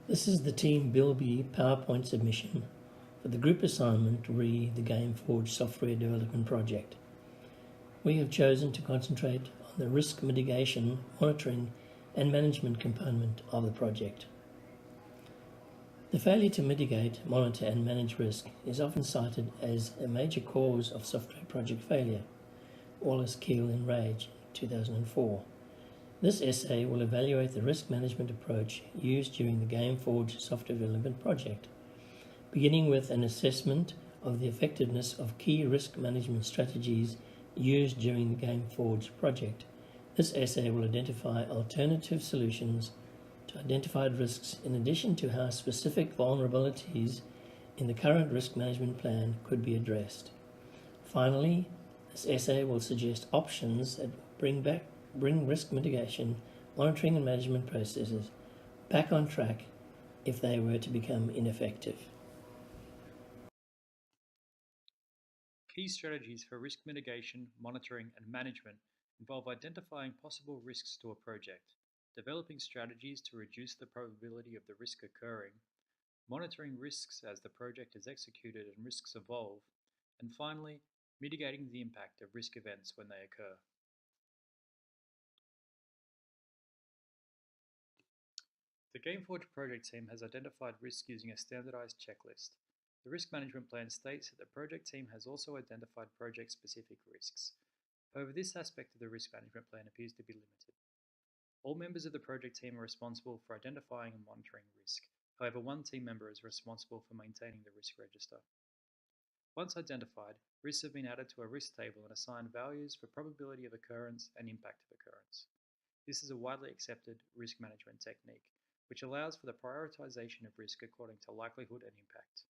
This is the Team Bilby PowerPoint submission for the group assignment re the GameForge software development project. We have chosen to concentrate on the risk mitigation, monitoring and management component of the project. The failure to mitigate, monitor and manage risk is often cited as a major cause of software project failure. Wallace, Keel and Rage, 2004. This essay will evaluate the risk management approach used during the GameForge software development project, beginning with an assessment of the effectiveness of key risk management strategies used during the GameForge project. This essay will identify alternative solutions to identified risks in addition to how specific vulnerabilities in the current risk management plan could be addressed. Finally, this essay will suggest options that bring risk mitigation, monitoring and management processes back on track if they were to become ineffective. Key strategies for risk mitigation, monitoring and management involve identifying possible risks to a project, developing strategies to reduce the probability of the risk occurring, monitoring risks as the project is executed and risks evolve, and finally, mitigating the impact of risk events when they occur. The GameForge project team has identified risks using a standardized checklist. The risk management plan states that the project team has also identified project-specific risks. However, this aspect of the risk management plan appears to be limited. All members of the project team are responsible for identifying and monitoring risk. However, one team member is responsible for maintaining the risk register. Once identified, risks have been added to a risk table and assigned values for probability of occurrence and impact of occurrence. This is a widely accepted risk management technique, which allows for the prioritization of risk according to likelihood and impact.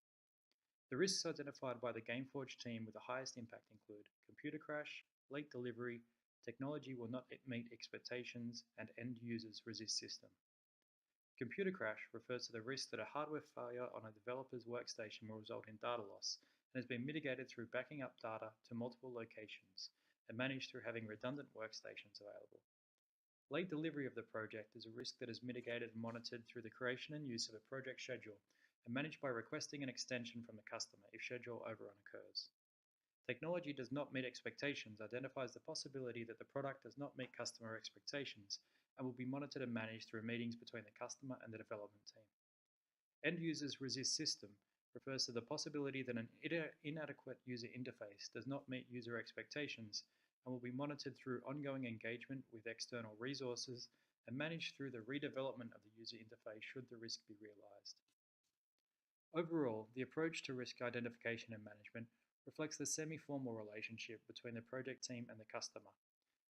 The risks identified by the GameForge team with the highest impact include computer crash, late delivery, technology will not meet expectations, and end users resist system. Computer crash refers to the risk that a hardware failure on a developer's workstation will result in data loss and has been mitigated through backing up data to multiple locations and managed through having redundant workstations available. Late delivery of the project is a risk that is mitigated and monitored through the creation and use of a project schedule and managed by requesting an extension from the customer if schedule overrun occurs. Technology does not meet expectations identifies the possibility that the product does not meet customer expectations and will be monitored and managed through meetings between the customer and the development team. End users resist system refers to the possibility that an inadequate user interface does not meet user expectations and will be monitored through ongoing engagement with external resources and managed through the redevelopment of the user interface should the risk be realized. Overall, the approach to risk identification and management reflects the semi-formal relationship between the project team and the customer.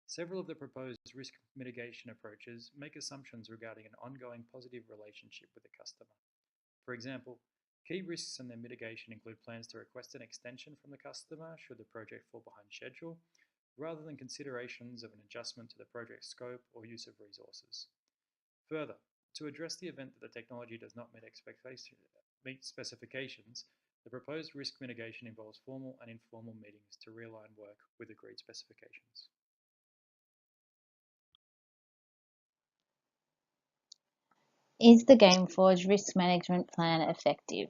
Several of the proposed risk mitigation approaches make assumptions regarding an ongoing positive relationship with the customer. For example, key risks and their mitigation include plans to request an extension from the customer should the project fall behind schedule, rather than considerations of an adjustment to the project scope or use of resources. Further, to address the event that the technology does not meet specifications, the proposed risk mitigation involves formal and informal meetings to realign work with agreed specifications. Is the GameForge risk management plan effective?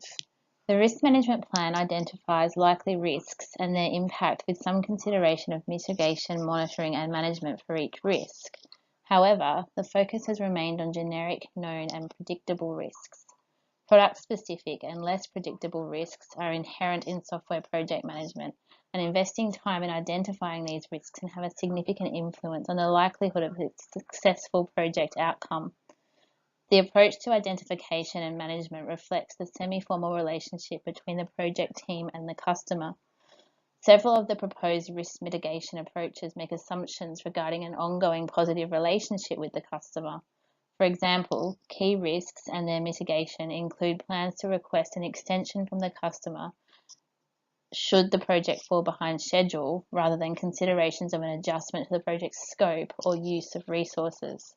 The risk management plan identifies likely risks and their impact with some consideration of mitigation, monitoring and management for each risk. However, the focus has remained on generic, known and predictable risks. Product-specific and less predictable risks are inherent in software project management, and investing time in identifying these risks can have a significant influence on the likelihood of a successful project outcome. The approach to identification and management reflects the semi-formal relationship between the project team and the customer. Several of the proposed risk mitigation approaches make assumptions regarding an ongoing positive relationship with the customer. For example, key risks and their mitigation include plans to request an extension from the customer should the project fall behind schedule, rather than considerations of an adjustment to the project's scope or use of resources.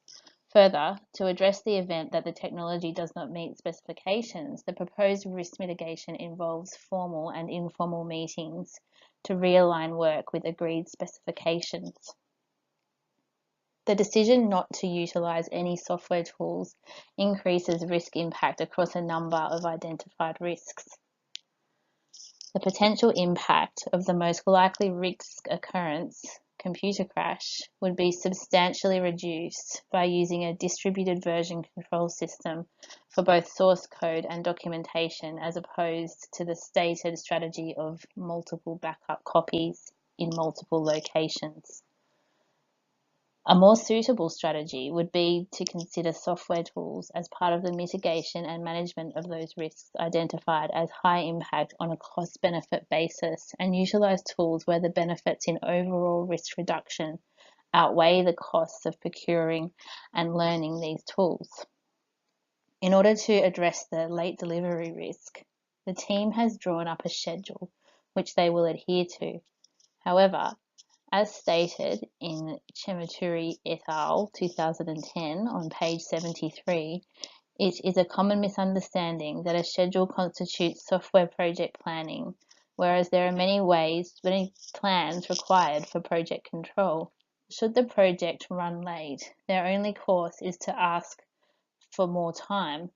Further, to address the event that the technology does not meet specifications, the proposed risk mitigation involves formal and informal meetings to realign work with agreed specifications. The decision not to utilize any software tools increases risk impact across a number of identified risks. The potential impact of the most likely risk occurrence, computer crash, would be substantially reduced by using a distributed version control system for both source code and documentation, as opposed to the stated strategy of multiple backup copies in multiple locations. A more suitable strategy would be to consider software tools as part of the mitigation and management of those risks identified as high impact on a cost-benefit basis, and utilize tools where the benefits in overall risk reduction outweigh the costs of procuring and learning these tools. In order to address the late delivery risk, the team has drawn up a schedule which they will adhere to. However, as stated in Chematuri et al. 2010 on page 73, it is a common misunderstanding that a schedule constitutes software project planning, whereas there are many plans required for project control. Should the project run late, their only course is to ask for more time.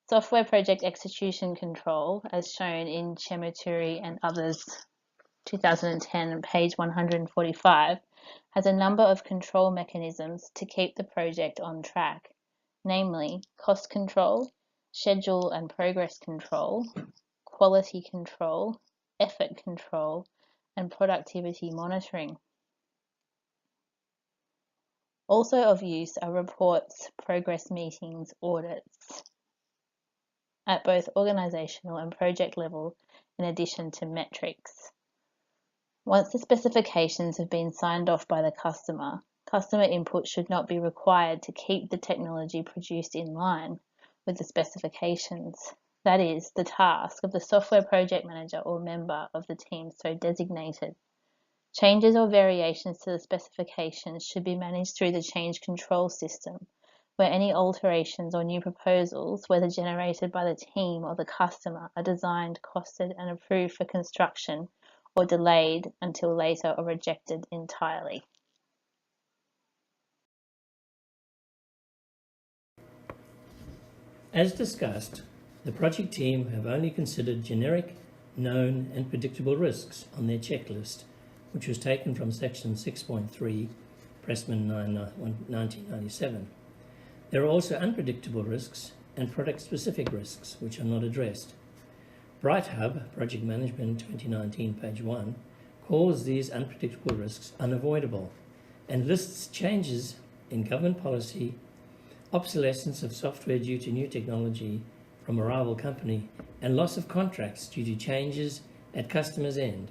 Software project execution control, as shown in Chematuri and others 2010, page 145, has a number of control mechanisms to keep the project on track, namely cost control, schedule and progress control, quality control, effort control, and productivity monitoring. Also of use are reports, progress meetings, audits at both organizational and project level, in addition to metrics. Once the specifications have been signed off by the customer input should not be required to keep the technology produced in line with the specifications. That is, the task of the software project manager or member of the team so designated. Changes or variations to the specifications should be managed through the change control system, where any alterations or new proposals, whether generated by the team or the customer, are designed, costed, and approved for construction, or delayed until later, or rejected entirely. As discussed, the project team have only considered generic, known and predictable risks on their checklist, which was taken from section 6.3, Pressman 1997. There are also unpredictable risks and product-specific risks, which are not addressed. BrightHub, Project Management 2019, page 1, calls these unpredictable risks unavoidable and lists changes in government policy, obsolescence of software due to new technology from a rival company, and loss of contracts due to changes at customer's end.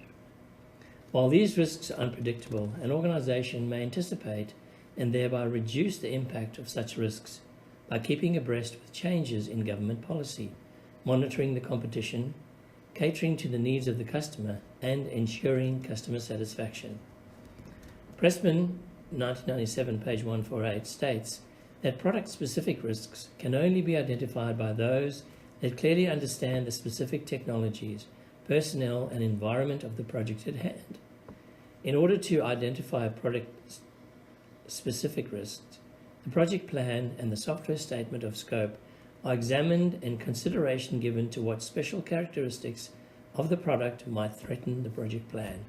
While these risks are unpredictable, an organization may anticipate and thereby reduce the impact of such risks by keeping abreast with changes in government policy, monitoring the competition, catering to the needs of the customer, and ensuring customer satisfaction. Pressman 1997, page 148, states that product-specific risks can only be identified by those that clearly understand the specific technologies, personnel, and environment of the project at hand. In order to identify product-specific risks, the project plan and the software statement of scope are examined and consideration given to what special characteristics of the product might threaten the project plan.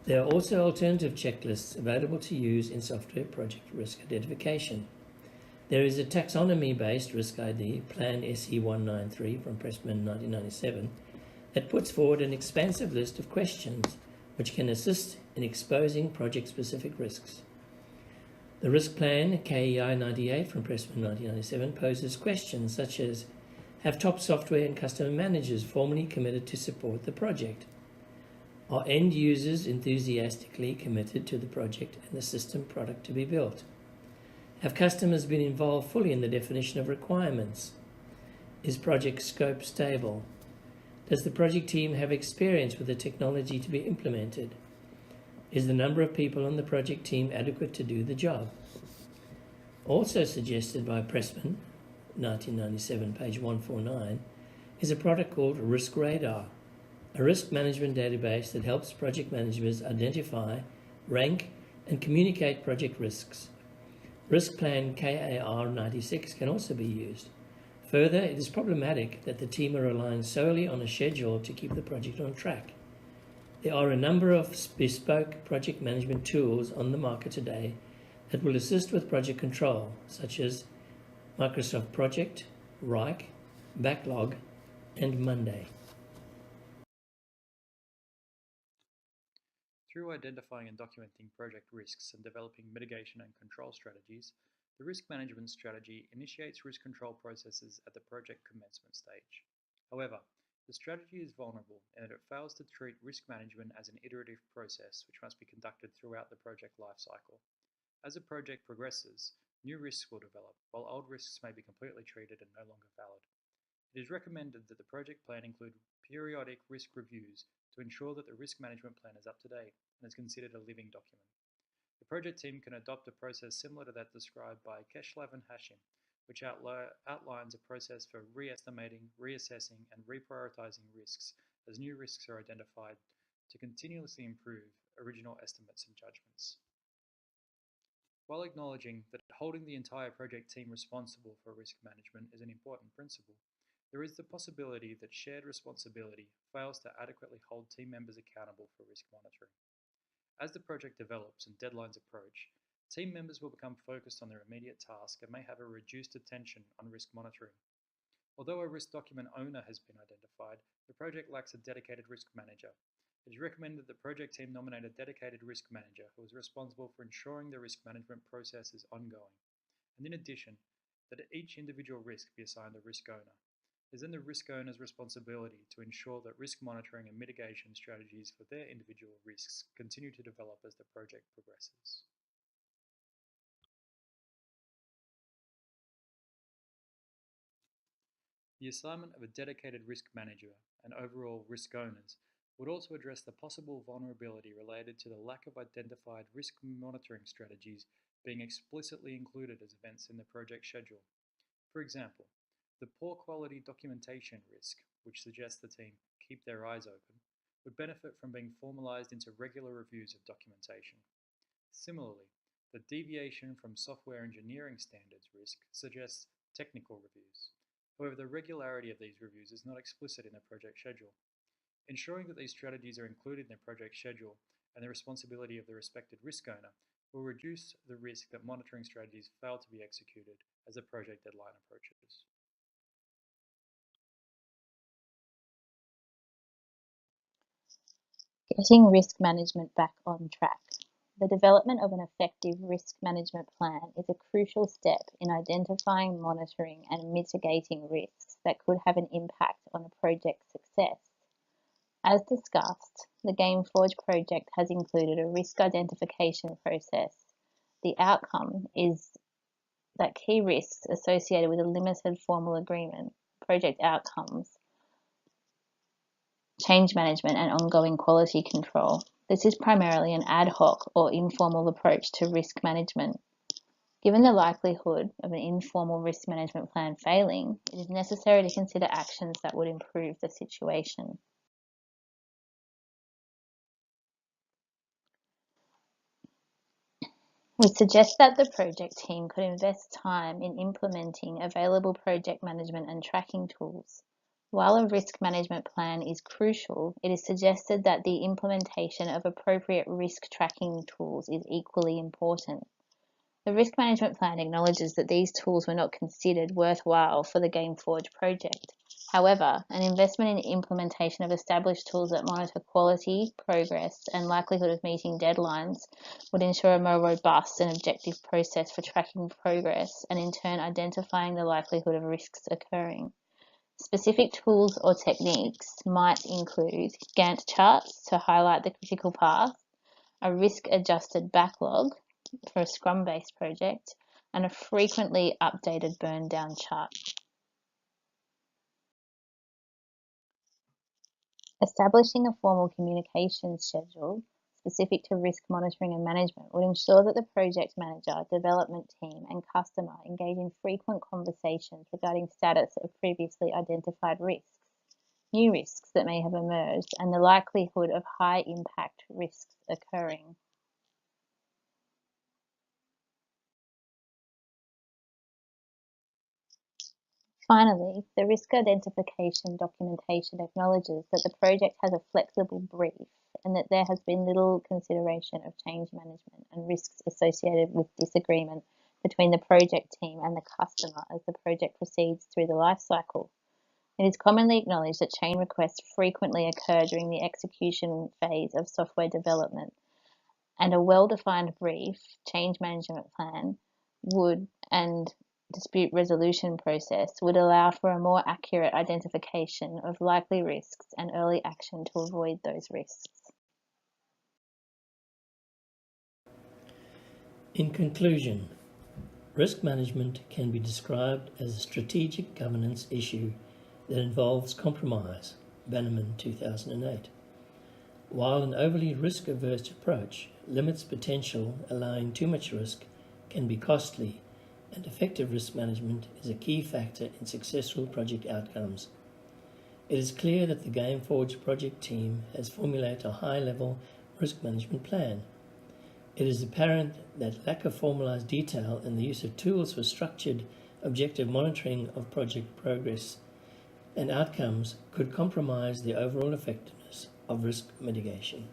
There are also alternative checklists available to use in software project risk identification. There is a taxonomy-based risk ID, Plan SE193 from Pressman 1997, that puts forward an expansive list of questions which can assist in exposing project-specific risks. The risk plan, KEI 98 from Pressman 1997, poses questions such as, have top software and customer managers formally committed to support the project? Are end users enthusiastically committed to the project and the system product to be built? Have customers been involved fully in the definition of requirements? Is project scope stable? Does the project team have experience with the technology to be implemented? Is the number of people on the project team adequate to do the job? Also suggested by Pressman, 1997, page 149, is a product called Risk Radar, a risk management database that helps project managers identify, rank, and communicate project risks. Risk Plan KAR 96 can also be used. Further, it is problematic that the team are relying solely on a schedule to keep the project on track. There are a number of bespoke project management tools on the market today that will assist with project control, such as Microsoft Project, Rike, Backlog, and Monday. Through identifying and documenting project risks and developing mitigation and control strategies, the risk management strategy initiates risk control processes at the project commencement stage. However, the strategy is vulnerable in that it fails to treat risk management as an iterative process which must be conducted throughout the project lifecycle. As a project progresses, new risks will develop, while old risks may be completely treated and no longer valid. It is recommended that the project plan include periodic risk reviews to ensure that the risk management plan is up to date and is considered a living document. The project team can adopt a process similar to that described by Keshlav and Hashim, which outlines a process for re-estimating, reassessing, and reprioritizing risks as new risks are identified to continuously improve original estimates and judgments. While acknowledging that holding the entire project team responsible for risk management is an important principle, there is the possibility that shared responsibility fails to adequately hold team members accountable for risk monitoring. As the project develops and deadlines approach, team members will become focused on their immediate task and may have a reduced attention on risk monitoring. Although a risk document owner has been identified, the project lacks a dedicated risk manager. It is recommended that the project team nominate a dedicated risk manager who is responsible for ensuring the risk management process is ongoing, and in addition, that each individual risk be assigned a risk owner. It is then the risk owner's responsibility to ensure that risk monitoring and mitigation strategies for their individual risks continue to develop as the project progresses. The assignment of a dedicated risk manager and overall risk owners would also address the possible vulnerability related to the lack of identified risk monitoring strategies being explicitly included as events in the project schedule. For example, the poor quality documentation risk, which suggests the team keep their eyes open, would benefit from being formalized into regular reviews of documentation. Similarly, the deviation from software engineering standards risk suggests technical reviews. However, the regularity of these reviews is not explicit in the project schedule. Ensuring that these strategies are included in the project schedule and the responsibility of the respected risk owner will reduce the risk that monitoring strategies fail to be executed as the project deadline approaches. Getting risk management back on track. The development of an effective risk management plan is a crucial step in identifying, monitoring, and mitigating risks that could have an impact on a project's success. As discussed, the GameForge project has included a risk identification process. The outcome is that key risks associated with a limited formal agreement, project outcomes, change management, and ongoing quality control. This is primarily an ad hoc or informal approach to risk management. Given the likelihood of an informal risk management plan failing, it is necessary to consider actions that would improve the situation. We suggest that the project team could invest time in implementing available project management and tracking tools. While a risk management plan is crucial, it is suggested that the implementation of appropriate risk tracking tools is equally important. The risk management plan acknowledges that these tools were not considered worthwhile for the GameForge project. However, an investment in the implementation of established tools that monitor quality, progress, and likelihood of meeting deadlines would ensure a more robust and objective process for tracking progress and in turn identifying the likelihood of risks occurring. Specific tools or techniques might include Gantt charts to highlight the critical path, a risk-adjusted backlog for a Scrum-based project, and a frequently updated burn-down chart. Establishing a formal communications schedule specific to risk monitoring and management would ensure that the project manager, development team, and customer engage in frequent conversations regarding status of previously identified risks, new risks that may have emerged, and the likelihood of high-impact risks occurring. Finally, the risk identification documentation acknowledges that the project has a flexible brief and that there has been little consideration of change management and risks associated with disagreement between the project team and the customer as the project proceeds through the life cycle. It is commonly acknowledged that change requests frequently occur during the execution phase of software development, and a well-defined brief, change management plan and dispute resolution process would allow for a more accurate identification of likely risks and early action to avoid those risks. In conclusion, risk management can be described as a strategic governance issue that involves compromise, Bannerman 2008. While an overly risk-averse approach limits potential, allowing too much risk can be costly, and effective risk management is a key factor in successful project outcomes. It is clear that the GameForge project team has formulated a high-level risk management plan. It is apparent that lack of formalized detail and the use of tools for structured, objective monitoring of project progress and outcomes could compromise the overall effectiveness of risk mitigation.